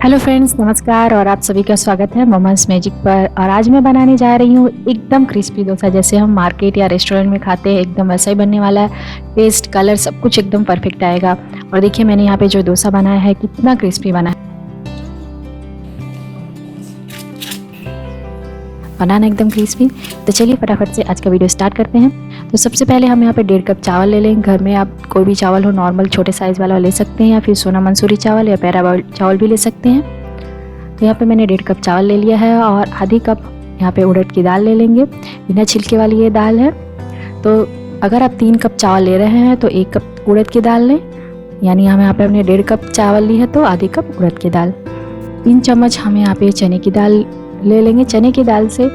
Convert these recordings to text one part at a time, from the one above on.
Hello friends, नमस्कार और आप सभी का स्वागत है मोमोज मैजिक पर। और आज मैं बनाने जा रही हूँ एकदम क्रिस्पी डोसा, जैसे हम मार्केट या रेस्टोरेंट में खाते हैं एकदम वैसा ही बनने वाला है। टेस्ट, कलर सब कुछ एकदम परफेक्ट आएगा। और देखिए मैंने यहाँ पे जो डोसा बनाया है कितना क्रिस्पी बना है, बनाना एकदम क्रिस्पी। तो चलिए फटाफट से आज का वीडियो स्टार्ट करते हैं। तो सबसे पहले हम यहाँ पे 1.5 कप चावल ले लेंगे। घर में आप कोई भी चावल हो, नॉर्मल छोटे साइज़ वाला ले सकते हैं, या फिर सोना मंसूरी चावल या पैरा चावल भी ले सकते हैं। तो यहाँ पे मैंने 1.5 कप चावल ले लिया है और आधी कप यहाँ पे उड़द की दाल ले लेंगे। बिना छिलके वाली ये दाल है। तो अगर आप 3 कप चावल ले रहे हैं तो 1 कप उड़द की दाल लें, यानी हम यहाँ पे हमने 1.5 कप चावल ली है तो आधी कप उड़द की दाल। 3 चम्मच हम यहाँ पे चने की दाल ले लेंगे। चने की दाल से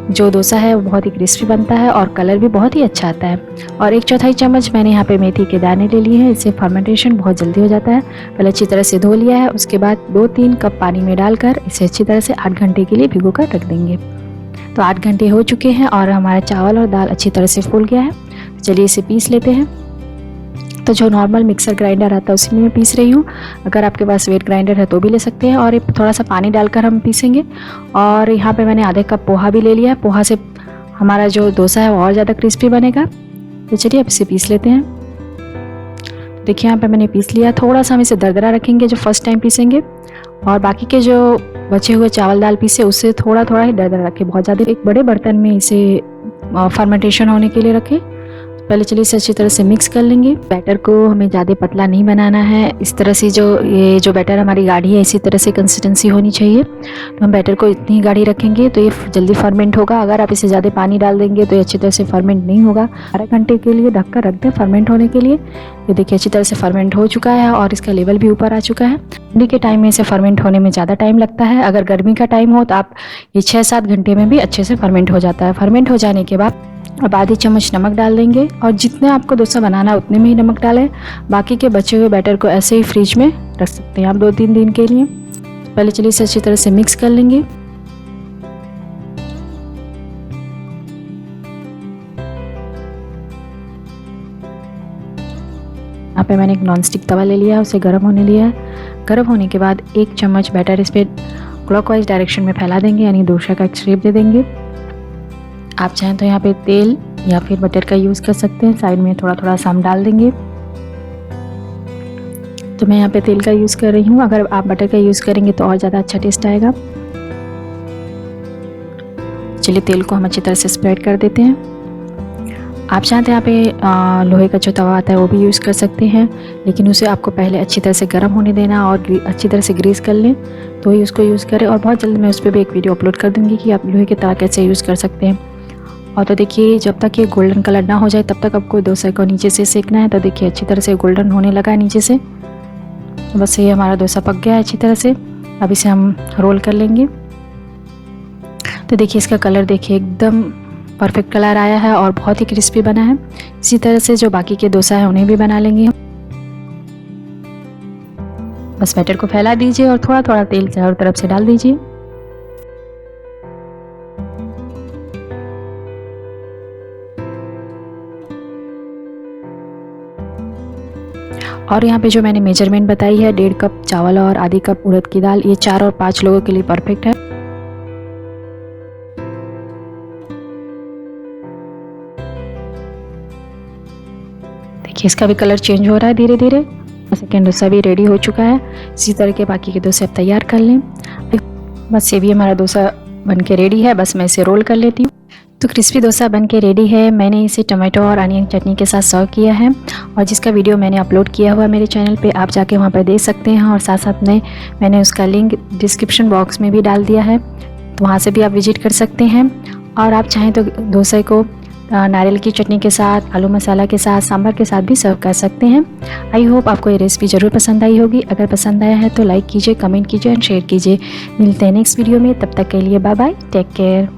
जो डोसा है वो बहुत ही क्रिस्पी बनता है और कलर भी बहुत ही अच्छा आता है। और 1/4 चम्मच मैंने यहाँ पे मेथी के दाने ले लिए हैं। इससे फर्मेंटेशन बहुत जल्दी हो जाता है। पहले अच्छी तरह से धो लिया है, उसके बाद 2-3 कप पानी में डालकर इसे अच्छी तरह से 8 घंटे के लिए भिगो कर रख देंगे। तो 8 घंटे हो चुके हैं और हमारा चावल और दाल अच्छी तरह से फूल गया है। चलिए इसे पीस लेते हैं। तो जो नॉर्मल मिक्सर ग्राइंडर आता है उसी में मैं पीस रही हूँ। अगर आपके पास वेट ग्राइंडर है तो भी ले सकते हैं। और थोड़ा सा पानी डालकर हम पीसेंगे। और यहाँ पे मैंने आधे कप पोहा भी ले लिया है। पोहा से हमारा जो डोसा है वो और ज़्यादा क्रिस्पी बनेगा। तो चलिए अब इसे पीस लेते हैं। देखिए यहाँ पे मैंने पीस लिया। थोड़ा सा हम इसे दरदरा रखेंगे जो फर्स्ट टाइम पीसेंगे, और बाकी के जो बचे हुए चावल दाल पीसे उससे थोड़ा थोड़ा ही दरदरा रखें, बहुत ज़्यादा। एक बड़े बर्तन में इसे फर्मेंटेशन होने के लिए रखें। पहले चलिए इसे अच्छी तरह से मिक्स कर लेंगे। बैटर को हमें ज़्यादा पतला नहीं बनाना है। इस तरह से ये जो बैटर हमारी गाढ़ी है इसी तरह से कंसिस्टेंसी होनी चाहिए। तो हम बैटर को इतनी गाढ़ी रखेंगे तो ये जल्दी फर्मेंट होगा। अगर आप इसे ज़्यादा पानी डाल देंगे तो ये अच्छी तरह से फर्मेंट नहीं होगा। 12 घंटे के लिए ढककर रख दें फर्मेंट होने के लिए। ये देखिए अच्छी तरह से फर्मेंट हो चुका है और इसका लेवल भी ऊपर आ चुका है। ठंडी के टाइम में इसे फर्मेंट होने में ज़्यादा टाइम लगता है। अगर गर्मी का टाइम हो तो आप ये 6-7 घंटे में भी अच्छे से फर्मेंट हो जाता है। फर्मेंट हो जाने के बाद अब आधी चम्मच नमक डाल देंगे, और जितने आपको डोसा बनाना है उतने में ही नमक डालें। बाकी के बचे हुए बैटर को ऐसे ही फ्रिज में रख सकते हैं आप 2-3 दिन के लिए। पहले चलिए इसे अच्छी तरह से मिक्स कर लेंगे। यहाँ पे मैंने एक नॉनस्टिक तवा ले लिया है, उसे गर्म होने लिया है। गर्म होने के बाद 1 चम्मच बैटर इस पर क्लॉकवाइज डायरेक्शन में फैला देंगे, यानी डोसा का एक शेप दे देंगे। आप चाहें तो यहाँ पे तेल या फिर बटर का यूज़ कर सकते हैं। साइड में थोड़ा थोड़ा सा हम डाल देंगे। तो मैं यहाँ पे तेल का यूज़ कर रही हूँ। अगर आप बटर का यूज़ करेंगे तो और ज़्यादा अच्छा टेस्ट आएगा। चलिए तेल को हम अच्छी तरह से स्प्रेड कर देते हैं। आप चाहते हैं यहाँ पे लोहे का जो तवा आता है वो भी यूज़ कर सकते हैं, लेकिन उसे आपको पहले अच्छी तरह से गर्म होने देना और अच्छी तरह से ग्रीस कर लें तो ही उसको यूज़ करें। और बहुत जल्द मैं उस पर भी एक वीडियो अपलोड कर दूँगी कि आप लोहे के तवा कैसे यूज़ कर सकते हैं। और तो देखिए जब तक ये गोल्डन कलर ना हो जाए तब तक आपको डोसा को नीचे से सेकना है। तो देखिए अच्छी तरह से गोल्डन होने लगा है नीचे से। तो बस ये हमारा डोसा पक गया है अच्छी तरह से। अब इसे हम रोल कर लेंगे। तो देखिए इसका कलर देखिए एकदम परफेक्ट कलर आया है और बहुत ही क्रिस्पी बना है। इसी तरह से जो बाकी के डोसा है उन्हें भी बना लेंगे हम। बस बैटर को फैला दीजिए और थोड़ा थोड़ा तेल चारों तरफ से डाल दीजिए। और यहाँ पे जो मैंने मेजरमेंट बताई है 1.5 कप चावल और आधी कप उड़द की दाल, ये 4 और 5 लोगों के लिए परफेक्ट है। देखिए इसका भी कलर चेंज हो रहा है धीरे धीरे। सेकेंड डोसा भी रेडी हो चुका है। इसी तरह के बाकी के डोसे अब तैयार कर लें। बस ये भी हमारा डोसा बन के रेडी है। बस मैं इसे रोल कर लेती हूँ। तो क्रिस्पी डोसा बन के रेडी है। मैंने इसे टमाटो और अनियन चटनी के साथ सर्व किया है, और जिसका वीडियो मैंने अपलोड किया हुआ है मेरे चैनल पे, आप जाके वहाँ पर देख सकते हैं। और साथ साथ में मैंने उसका लिंक डिस्क्रिप्शन बॉक्स में भी डाल दिया है, तो वहाँ से भी आप विजिट कर सकते हैं। और आप चाहें तो डोसे को नारियल की चटनी के साथ, आलू मसाला के साथ, सांभर के साथ भी सर्व कर सकते हैं। आई होप आपको ये रेसिपी ज़रूर पसंद आई होगी। अगर पसंद आया है तो लाइक कीजिए, कमेंट कीजिए और शेयर कीजिए। मिलते हैं नेक्स्ट वीडियो में। तब तक के लिए बाय बाय, टेक केयर।